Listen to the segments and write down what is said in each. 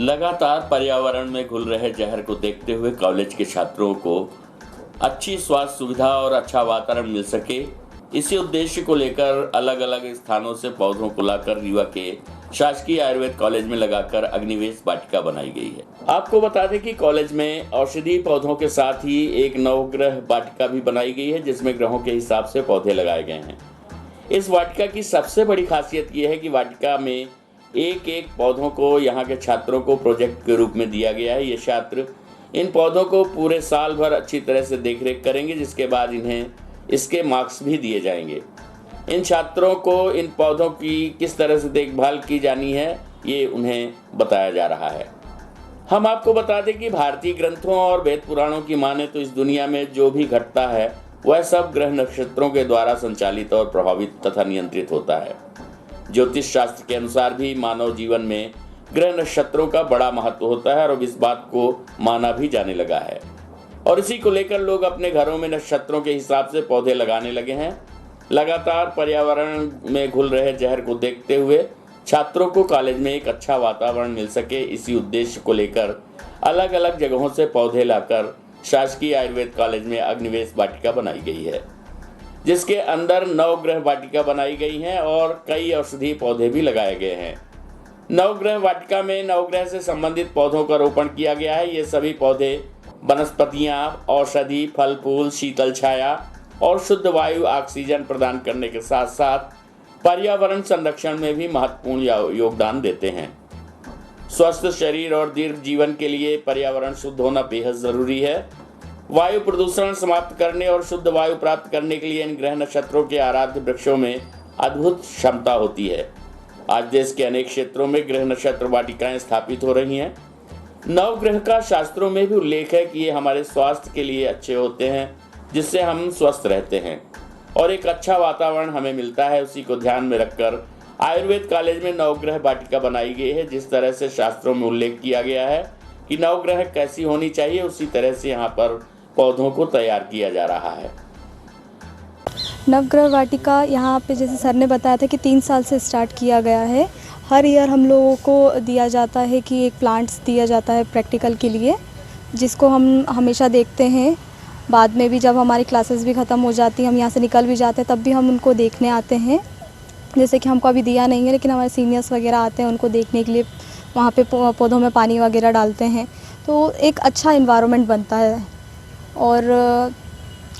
लगातार पर्यावरण में घुल रहे जहर को देखते हुए कॉलेज के छात्रों को अच्छी स्वास्थ्य सुविधा और अच्छा वातावरण मिल सके, इसी उद्देश्य को लेकर अलग अलग स्थानों से पौधों को लाकर रीवा के शासकीय आयुर्वेद कॉलेज में लगाकर अग्निवेश वाटिका बनाई गई है। आपको बता दें कि कॉलेज में औषधीय पौधों के साथ ही एक नवग्रह वाटिका भी बनाई गई है, जिसमें ग्रहों के हिसाब से पौधे लगाए गए हैं। इस वाटिका की सबसे बड़ी खासियत यह है कि वाटिका में एक एक पौधों को यहाँ के छात्रों को प्रोजेक्ट के रूप में दिया गया है। ये छात्र इन पौधों को पूरे साल भर अच्छी तरह से देखरेख करेंगे, जिसके बाद इन्हें इसके मार्क्स भी दिए जाएंगे। इन छात्रों को इन पौधों की किस तरह से देखभाल की जानी है, ये उन्हें बताया जा रहा है। हम आपको बता दें कि भारतीय ग्रंथों और वेद पुराणों की माने तो इस दुनिया में जो भी घटता है वह सब ग्रह नक्षत्रों के द्वारा संचालित और प्रभावित तथा नियंत्रित होता है। ज्योतिष शास्त्र के अनुसार भी मानव जीवन में ग्रह नक्षत्रों का बड़ा महत्व होता है और इस बात को माना भी जाने लगा है, और इसी को लेकर लोग अपने घरों में नक्षत्रों के हिसाब से पौधे लगाने लगे हैं। लगातार पर्यावरण में घुल रहे जहर को देखते हुए छात्रों को कॉलेज में एक अच्छा वातावरण मिल सके, इसी उद्देश्य को लेकर अलग अलग जगहों से पौधे लाकर शासकीय आयुर्वेद कॉलेज में अग्निवेश वाटिका बनाई गई है, जिसके अंदर नवग्रह वाटिका बनाई गई है और कई औषधीय पौधे भी लगाए गए हैं। नवग्रह वाटिका में नवग्रह से संबंधित पौधों का रोपण किया गया है। ये सभी पौधे वनस्पतियां, औषधि, फल फूल, शीतल छाया और शुद्ध वायु ऑक्सीजन प्रदान करने के साथ साथ पर्यावरण संरक्षण में भी महत्वपूर्ण योगदान देते हैं। स्वस्थ शरीर और दीर्घ जीवन के लिए पर्यावरण शुद्ध होना बेहद जरूरी है। वायु प्रदूषण समाप्त करने और शुद्ध वायु प्राप्त करने के लिए इन ग्रह नक्षत्रों के आराध्य वृक्षों में अद्भुत क्षमता होती है। आज देश के अनेक क्षेत्रों में ग्रह नक्षत्र वाटिकाएं स्थापित हो रही हैं। नवग्रह का शास्त्रों में भी उल्लेख है कि ये हमारे स्वास्थ्य के लिए अच्छे होते हैं, जिससे हम स्वस्थ रहते हैं और एक अच्छा वातावरण हमें मिलता है। उसी को ध्यान में रखकर आयुर्वेद कॉलेज में नवग्रह वाटिका बनाई गई है। जिस तरह से शास्त्रों में उल्लेख किया गया है कि नवग्रह कैसी होनी चाहिए, उसी तरह से यहाँ पर पौधों को तैयार किया जा रहा है। नवग्रह वाटिका यहाँ पे जैसे सर ने बताया था कि 3 साल से स्टार्ट किया गया है। हर ईयर हम लोगों को दिया जाता है कि एक प्लांट्स दिया जाता है प्रैक्टिकल के लिए, जिसको हम हमेशा देखते हैं। बाद में भी जब हमारी क्लासेस भी ख़त्म हो जाती हैं, हम यहाँ से निकल भी जाते हैं, तब भी हम उनको देखने आते हैं। जैसे कि हमको अभी दिया नहीं है, लेकिन हमारे सीनियर्स वगैरह आते हैं उनको देखने के लिए। वहाँ पे पौधों में पानी वगैरह डालते हैं, तो एक अच्छा इन्वायरमेंट बनता है। और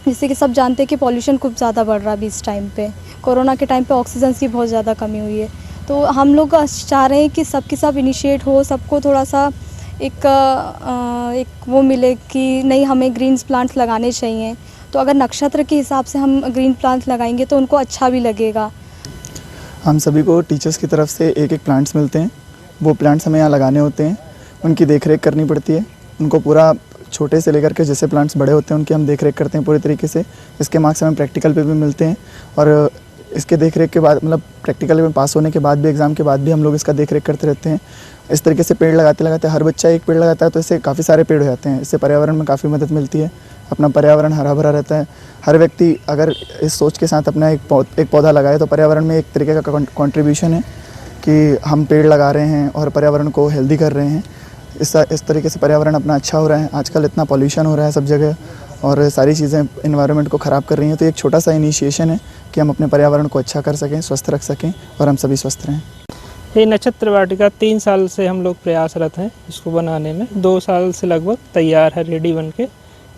जैसे कि सब जानते हैं कि पॉल्यूशन खूब ज़्यादा बढ़ रहा है अभी इस टाइम पे। कोरोना के टाइम पे ऑक्सीजन की बहुत ज़्यादा कमी हुई है, तो हम लोग चाह रहे हैं कि सबके सब इनिशिएट हो, सबको थोड़ा सा एक वो मिले कि नहीं, हमें ग्रीन प्लांट्स लगाने चाहिए। तो अगर नक्षत्र के हिसाब से हम ग्रीन प्लांट्स लगाएंगे तो उनको अच्छा भी लगेगा। हम सभी को टीचर्स की तरफ से एक एक प्लांट्स मिलते हैं। वो प्लांट्स हमें यहाँ लगाने होते हैं, उनकी देखरेख करनी पड़ती है। उनको पूरा छोटे से लेकर के जैसे प्लांट्स बड़े होते हैं उनकी हम देखरेख करते हैं पूरी तरीके से। इसके मार्क्स हमें प्रैक्टिकल पे भी मिलते हैं, और इसके देखरेख के बाद मतलब प्रैक्टिकल में पास होने के बाद भी, एग्ज़ाम के बाद भी हम लोग इसका देखरेख करते रहते हैं। इस तरीके से पेड़ लगाते लगाते हर बच्चा एक पेड़ लगाता है, तो इससे काफ़ी सारे पेड़ हो जाते हैं। इससे पर्यावरण में काफ़ी मदद मिलती है, अपना पर्यावरण हरा भरा रहता है। हर व्यक्ति अगर इस सोच के साथ अपना एक पौधा लगाए तो पर्यावरण में एक तरीके का कंट्रीब्यूशन है कि हम पेड़ लगा रहे हैं और पर्यावरण को हेल्दी कर रहे हैं। इस तरीके से पर्यावरण अपना अच्छा हो रहा है। आजकल इतना पॉल्यूशन हो रहा है सब जगह और सारी चीज़ें इन्वायरमेंट को ख़राब कर रही हैं, तो एक छोटा सा इनिशिएशन है कि हम अपने पर्यावरण को अच्छा कर सकें, स्वस्थ रख सकें और हम सभी स्वस्थ रहें। ये नक्षत्र वाटिका 3 साल से हम लोग प्रयासरत हैं इसको बनाने में। 2 साल से लगभग तैयार है, रेडी बन के।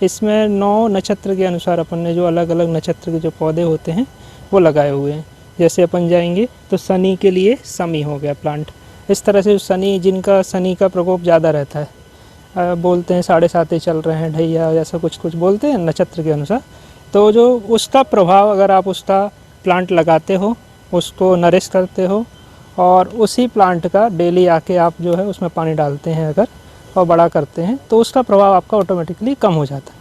इसमें 9 नक्षत्र के अनुसार अपन ने जो अलग अलग नक्षत्र के जो पौधे होते हैं वो लगाए हुए हैं। जैसे अपन जाएंगे तो शनि के लिए समी हो गया प्लांट। इस तरह से शनि, जिनका शनि का प्रकोप ज़्यादा रहता है, बोलते हैं 7.5 चल रहे हैं ढैया, ऐसा कुछ बोलते हैं नक्षत्र के अनुसार। तो जो उसका प्रभाव, अगर आप उसका प्लांट लगाते हो, उसको नरिश करते हो और उसी प्लांट का डेली आके आप जो है उसमें पानी डालते हैं अगर और बड़ा करते हैं, तो उसका प्रभाव आपका ऑटोमेटिकली कम हो जाता है।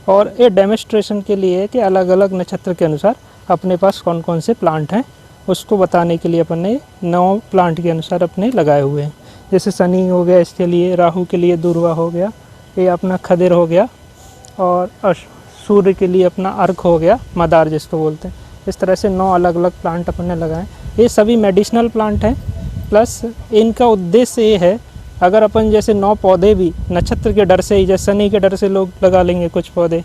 और ये डेमोन्स्ट्रेशन के लिए है कि अलग अलग नक्षत्र के अनुसार अपने पास कौन कौन से प्लांट हैं, उसको बताने के लिए अपन ने 9 प्लांट के अनुसार अपने लगाए हुए हैं। जैसे शनि हो गया इसके लिए, राहु के लिए दुर्वा हो गया, ये अपना खदिर हो गया, और सूर्य के लिए अपना अर्क हो गया, मदार जिसको बोलते हैं। इस तरह से 9 अलग अलग प्लांट अपन ने लगाए। ये सभी मेडिसिनल प्लांट हैं, प्लस इनका उद्देश्य ये है अगर अपन जैसे 9 पौधे भी नक्षत्र के डर से ही, जैसे शनि के डर से लोग लगा लेंगे कुछ पौधे,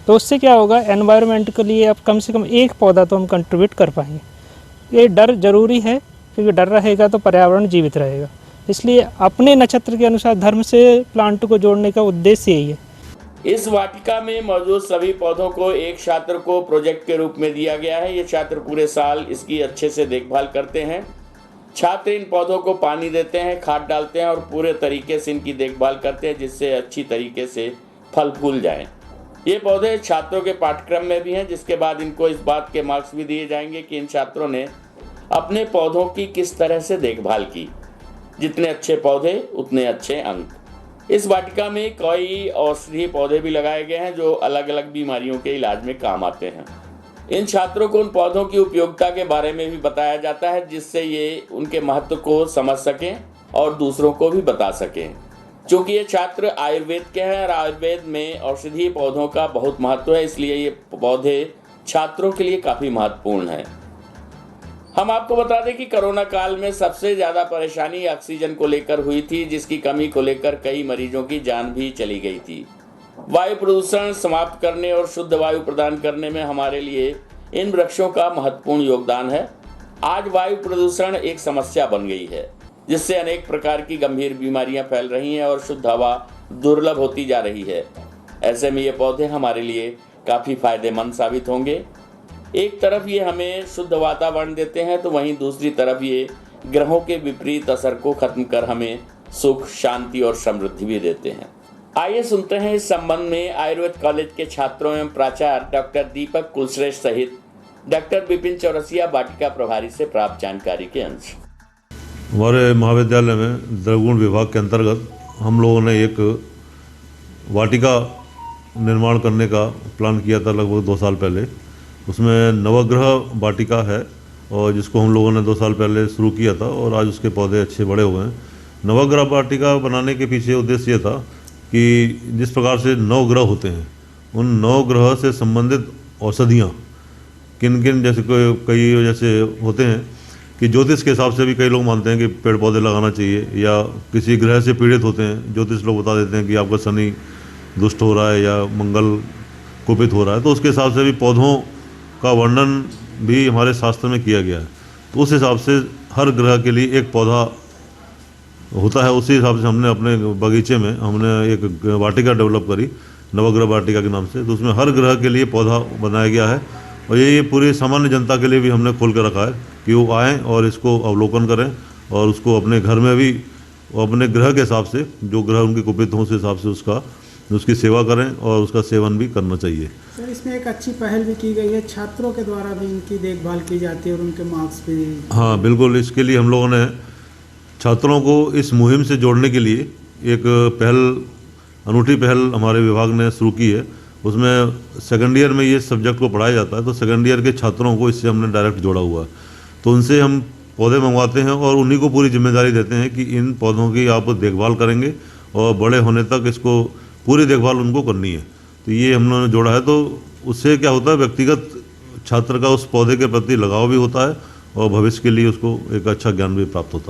तो उससे क्या होगा, एनवायरनमेंट के लिए अब कम से कम एक पौधा तो हम कंट्रीब्यूट कर पाएंगे। ये डर जरूरी है, क्योंकि डर रहेगा तो पर्यावरण जीवित रहेगा। इसलिए अपने नक्षत्र के अनुसार धर्म से प्लांट को जोड़ने का उद्देश्य यही है। इस वाटिका में मौजूद सभी पौधों को एक छात्र को प्रोजेक्ट के रूप में दिया गया है। ये छात्र पूरे साल इसकी अच्छे से देखभाल करते हैं। छात्र इन पौधों को पानी देते हैं, खाद डालते हैं और पूरे तरीके से इनकी देखभाल करते हैं, जिससे अच्छी तरीके से फल फूल जाएं। ये पौधे छात्रों के पाठ्यक्रम में भी हैं, जिसके बाद इनको इस बात के मार्क्स भी दिए जाएंगे कि इन छात्रों ने अपने पौधों की किस तरह से देखभाल की। जितने अच्छे पौधे उतने अच्छे अंक। इस वाटिका में कई औषधीय पौधे भी लगाए गए हैं जो अलग अलग बीमारियों के इलाज में काम आते हैं। इन छात्रों को उन पौधों की उपयोगिता के बारे में भी बताया जाता है, जिससे ये उनके महत्व को समझ सकें और दूसरों को भी बता सकें। चूँकि ये छात्र आयुर्वेद के हैं और आयुर्वेद में औषधीय पौधों का बहुत महत्व है, इसलिए ये पौधे छात्रों के लिए काफ़ी महत्वपूर्ण है। हम आपको बता दें कि कोरोना काल में सबसे ज़्यादा परेशानी ऑक्सीजन को लेकर हुई थी, जिसकी कमी को लेकर कई मरीजों की जान भी चली गई थी। वायु प्रदूषण समाप्त करने और शुद्ध वायु प्रदान करने में हमारे लिए इन वृक्षों का महत्वपूर्ण योगदान है। आज वायु प्रदूषण एक समस्या बन गई है, जिससे अनेक प्रकार की गंभीर बीमारियां फैल रही हैं और शुद्ध हवा दुर्लभ होती जा रही है। ऐसे में ये पौधे हमारे लिए काफ़ी फायदेमंद साबित होंगे। एक तरफ ये हमें शुद्ध वातावरण देते हैं, तो वहीं दूसरी तरफ ये ग्रहों के विपरीत असर को खत्म कर हमें सुख, शांति और समृद्धि भी देते हैं। आइए सुनते हैं इस संबंध में आयुर्वेद कॉलेज के छात्रों एवं प्राचार्य डॉक्टर दीपक कुलश्रेष्ठ सहित डॉक्टर विपिन चौरसिया वाटिका प्रभारी से प्राप्त जानकारी के अंश। हमारे महाविद्यालय में द्रवगुण विभाग के अंतर्गत हम लोगों ने एक वाटिका निर्माण करने का प्लान किया था लगभग 2 साल पहले। उसमें नवग्रह वाटिका है और जिसको हम लोगों ने 2 साल पहले शुरू किया था और आज उसके पौधे अच्छे बड़े हुए हैं। नवग्रह वाटिका बनाने के पीछे उद्देश्य ये था कि जिस प्रकार से 9 ग्रह होते हैं, उन 9 ग्रह से संबंधित औषधियाँ किन किन, जैसे कई जैसे होते हैं कि ज्योतिष के हिसाब से भी कई लोग मानते हैं कि पेड़ पौधे लगाना चाहिए, या किसी ग्रह से पीड़ित होते हैं, ज्योतिष लोग बता देते हैं कि आपका शनि दुष्ट हो रहा है या मंगल कुपित हो रहा है, तो उसके हिसाब से भी पौधों का वर्णन भी हमारे शास्त्र में किया गया है। तो उस हिसाब से हर ग्रह के लिए एक पौधा होता है। उसी हिसाब से हमने अपने बगीचे में हमने एक वाटिका डेवलप करी नवग्रह वाटिका के नाम से। तो उसमें हर ग्रह के लिए पौधा बनाया गया है और ये पूरी सामान्य जनता के लिए भी हमने खोल कर रखा है कि वो आएँ और इसको अवलोकन करें और उसको अपने घर में भी अपने ग्रह के हिसाब से, जो ग्रह उनके कुपित हों उस हिसाब से उसकी सेवा करें और उसका सेवन भी करना चाहिए। सर, इसमें एक अच्छी पहल भी की गई है, छात्रों के द्वारा भी इनकी देखभाल की जाती है और उनके मार्क्स भी। हाँ बिल्कुल, इसके लिए हम लोगों ने छात्रों को इस मुहिम से जोड़ने के लिए एक अनूठी पहल हमारे विभाग ने शुरू की है। उसमें सेकेंड ईयर में ये सब्जेक्ट को पढ़ाया जाता है, तो सेकेंड ईयर के छात्रों को इससे हमने डायरेक्ट जोड़ा हुआ है। तो उनसे हम पौधे मंगवाते हैं और उन्हीं को पूरी जिम्मेदारी देते हैं कि इन पौधों की आप देखभाल करेंगे और बड़े होने तक इसको पूरी देखभाल उनको करनी है। तो ये हम लोगों ने जोड़ा है, तो उससे क्या होता है, व्यक्तिगत छात्र का उस पौधे के प्रति लगाव भी होता है और भविष्य के लिए उसको एक अच्छा ज्ञान भी प्राप्त होता है।